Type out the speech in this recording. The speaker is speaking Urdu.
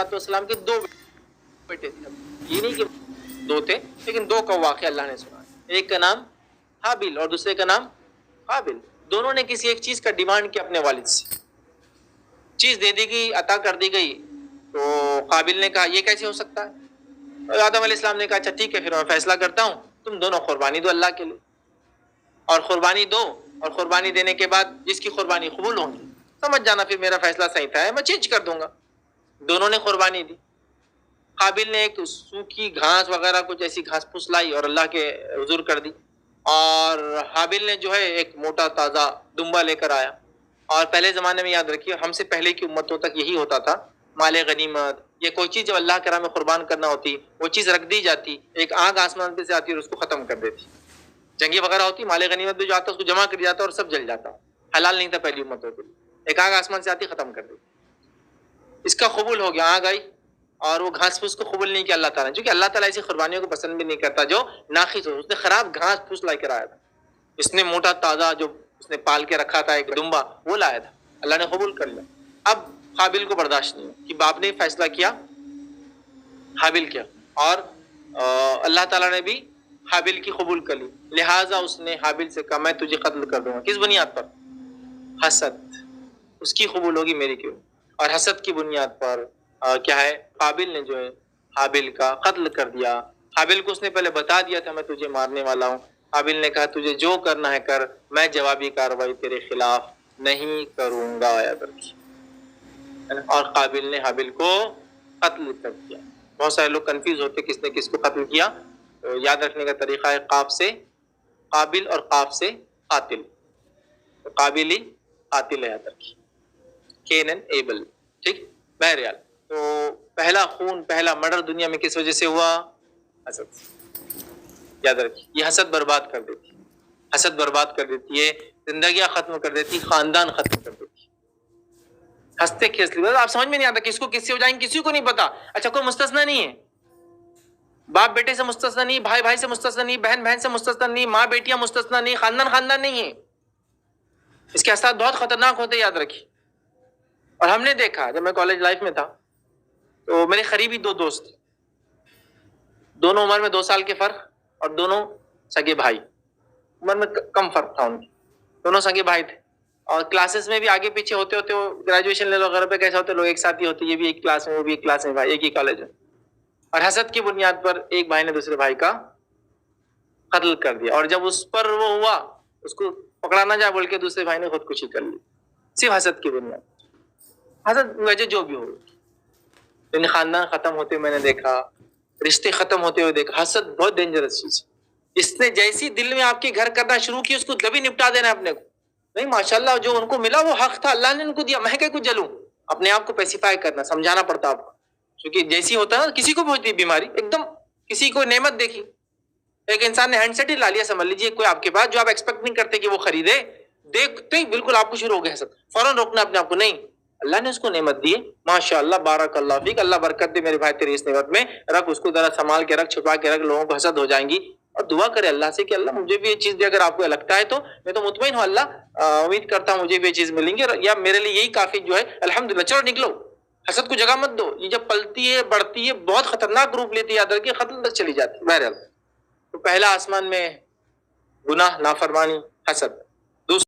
والسلام کے دو بیٹے تھے، یہ نہیں کہ دو تھے، لیکن دو کا واقعہ اللہ نے سنا. ایک کا نام حابل اور دوسرے کا نام قابل. دونوں نے کسی ایک چیز کا ڈیمانڈ کیا اپنے والد سے، چیز دے دی گئی، عطا کر دی گئی. تو قابل نے کہا یہ کیسے ہو سکتا ہے؟ اور آدم علیہ السلام نے کہا اچھا ٹھیک ہے، پھر میں فیصلہ کرتا ہوں، تم دونوں قربانی دو اللہ کے لیے، اور قربانی دو، اور قربانی دینے کے بعد جس کی قربانی قبول ہوں گی سمجھ جانا پھر میرا فیصلہ صحیح تھا ہے، میں چینج کر دوں گا. دونوں نے قربانی دی. قابل نے ایک سوکھی گھاس وغیرہ کچھ ایسی گھاس پھوس لائی اور اللہ کے حضور کر دی، اور حابل نے جو ہے ایک موٹا تازہ دمبا لے کر آیا. اور پہلے زمانے میں یاد رکھیے، ہم سے پہلے کی امتوں تک یہی ہوتا تھا، مال غنیمت یہ کوئی چیز جب اللہ کے راہ میں قربان کرنا ہوتی وہ چیز رکھ دی جاتی، ایک آگ آسمان پہ سے آتی اور اس کو ختم کر دیتی. جنگی وغیرہ ہوتی، مال غنیمت بھی جو آتا اس کو جمع کر جاتا اور سب جل جاتا. حلال نہیں تھا پہلی امتوں کے لیے، ایک آگ آسمان سے آتی ختم کر دیتی. اس کا قبول ہو گیا، آگ آئی اور وہ گھاس پھوس کو قبول نہیں کیا اللہ تعالیٰ نے، کیونکہ اللہ تعالیٰ ایسی قربانیوں کو پسند بھی نہیں کرتا جو ناقص ہو. اس نے خراب گھاس پھوس لا کر آیا تھا، اس نے موٹا تازہ جو اس نے پال کے رکھا تھا ایک دمبا وہ لایا تھا، اللہ نے قبول کر لیا. اب قابل کو برداشت نہیں ہوا کہ باپ نے فیصلہ کیا، حابل کیا، اور اللہ تعالیٰ نے بھی حابل کی قبول کر لی. لہٰذا اس نے حابل سے کہا میں تجھے قتل کر دوں گا. کس بنیاد پر؟ حسد. اس کی قبول ہوگی میری کیوں؟ اور حسد کی بنیاد پر کیا ہے، قابل نے جو ہے حابل کا قتل کر دیا. حابل کو اس نے پہلے بتا دیا تھا میں تجھے مارنے والا ہوں. حابل نے کہا تجھے جو کرنا ہے کر، میں جوابی کارروائی تیرے خلاف نہیں کروں گا. یاد رکھیے. اور قابل نے حابل کو قتل کر دیا. بہت سارے لوگ کنفیوز ہوتے کس نے کس کو قتل کیا. تو یاد رکھنے کا طریقہ ہے قاف سے قابل اور قاف سے قاتل. تو قابل ہی قاتل ہے، یاد رکھیے. Can and able. ٹھیک. بہرحال تو پہلا خون، پہلا مرڈر دنیا میں کس وجہ سے ہوا؟ حسد. یاد رکھیے. یہ حسد برباد کر دیتی، حسد برباد کر دیتی ہے، زندگیاں ختم کر دیتی، خاندان ختم کر دیتی. ہنستے کھیلتے آپ سمجھ میں نہیں آتا کس کو کس سے ہو جائیں گے، کسی کو نہیں پتا. اچھا کوئی مستثنا نہیں ہے، باپ بیٹے سے مستثنا نہیں، بھائی بھائی سے مستثنا نہیں، بہن بہن سے مستثنا نہیں، ماں بیٹیاں مستثنا نہیں، خاندان خاندان نہیں ہے. اس کے اثرات بہت خطرناک ہوتے، یاد رکھیے. اور ہم نے دیکھا جب میں کالج لائف میں تھا تو میرے قریبی دو دوست، دونوں عمر میں 2 سال کے فرق، اور دونوں سگے بھائی. عمر میں کم فرق تھا ان کی، دونوں سگے بھائی تھے. اور کلاسز میں بھی آگے پیچھے ہوتے ہوتے وہ گریجویشن لیول وغیرہ پہ کیسے ہوتے لوگ ایک ساتھ ہی ہوتے، یہ بھی ایک کلاس میں وہ بھی ایک کلاس میں، بھائی ایک ہی کالج میں. اور حسد کی بنیاد پر ایک بھائی نے دوسرے بھائی کا قتل کر دیا. اور جب اس پر وہ ہوا اس کو پکڑا نہ جائے بول کے دوسرے بھائی نے خودکشی کر لی، صرف حسد کی بنیاد. حسد وجہ جو بھی ہو، لیکن خاندان ختم ہوتے میں نے دیکھا، رشتے ختم ہوتے ہوئے دیکھا. حسد بہت ڈینجرس چیز. اس نے جیسی دل میں آپ کے گھر کرنا شروع کی اس کو دبی نپٹا دینا اپنے کو. نہیں ماشاءاللہ جو ان کو ملا وہ حق تھا، اللہ نے ان کو دیا، میں کہ کچھ جلوں. اپنے آپ کو پیسیفائی کرنا، سمجھانا پڑتا آپ کو. کیونکہ جیسی ہوتا ہے نا، کسی کو بھی ہوتی ہے بیماری، ایک دم کسی کو نعمت دیکھی، ایک انسان نے ہینڈ سیٹ ہی لا لیا سمجھ لیجیے کوئی آپ کے پاس جو آپ ایکسپیکٹ نہیں کرتے کہ وہ خریدے، دیکھتے ہی بالکل آپ کو شروع ہو گیا حسد. فوراً روکنا اپنے آپ کو. نہیں، اللہ نے اس کو نعمت دی ہے، ماشاءاللہ بارک اللہ فیک، اللہ برکت دے میرے بھائی تیری اس نعمت میں، رکھ اس کو ذرا سنبھال کے رکھ، چھپا کے رکھ، لوگوں کو حسد ہو جائیں گی. اور دعا کرے اللہ سے کہ اللہ مجھے بھی یہ چیز دے، اگر آپ کو لگتا ہے تو میں تو مطمئن ہوں اللہ امید کرتا ہوں مجھے بھی یہ چیز ملیں گی، یا میرے لیے یہی کافی جو ہے الحمدللہ. چلو نکلو، حسد کو جگہ مت دو. یہ جب پلتی ہے بڑھتی ہے بہت خطرناک روپ لیتی ہے، یاد رکھیے قتل تک چلی جاتی ہے. بہرحال تو پہلا آسمان میں گناہ، نافرمانی، حسد.